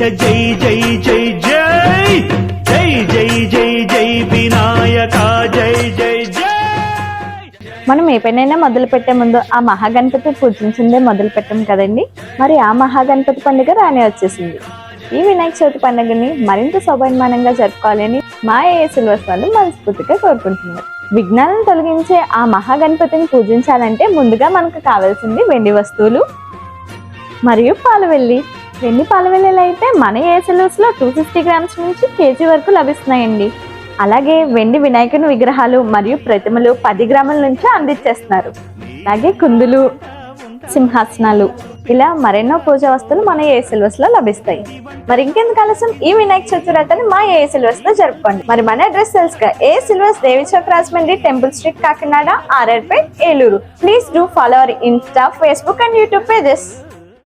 జై జై జై జై జై జై జై జై వినాయక జై జై జై. మనం ఏ పనైనా మొదలు పెట్టే ముందు ఆ మహాగణపతి పూజించిందే మొదలు పెట్టాం కదండి. మరి ఆ మహాగణపతి పండుగ రానే వచ్చేసింది. ఈ వినాయక చవితి పండుగని మరింత శోభాయమానంగా జరుపుకోవాలని మా సిల్వర్స్ వాళ్ళు మనస్ఫూర్తిగా కోరుకుంటున్నారు. విఘ్నాలను తొలగించే ఆ మహాగణపతిని పూజించాలంటే ముందుగా మనకు కావాల్సింది వెండి వస్తువులు మరియు పాలవెల్లి. వెండి పాలవెల్లిలు అయితే మన సిల్వర్స్ లో 250 గ్రామ్స్ నుంచి కేజీ వరకు లభిస్తున్నాయండి. అలాగే వెండి వినాయకుని విగ్రహాలు మరియు ప్రతిమలు 10 గ్రాముల నుంచి అందించేస్తున్నారు. అలాగే కుందులు, సింహాసనాలు, ఇలా మరెన్నో పూజా వస్తువులు మన సిల్వర్స్ లో లభిస్తాయి. మరి ఇంకెందుకు ఆలస్యం, ఈ వినాయక చవితి వ్రతాన్ని మా సిల్వర్స్ లో జరుపుకోండి. మరి మన అడ్రస్ తెలుసుగా, Silvers, Devi Chowk, Rajahmundry, temple street, Kakinada, RR Pet, Eluru. Please do follow our Insta, Facebook and YouTube pages.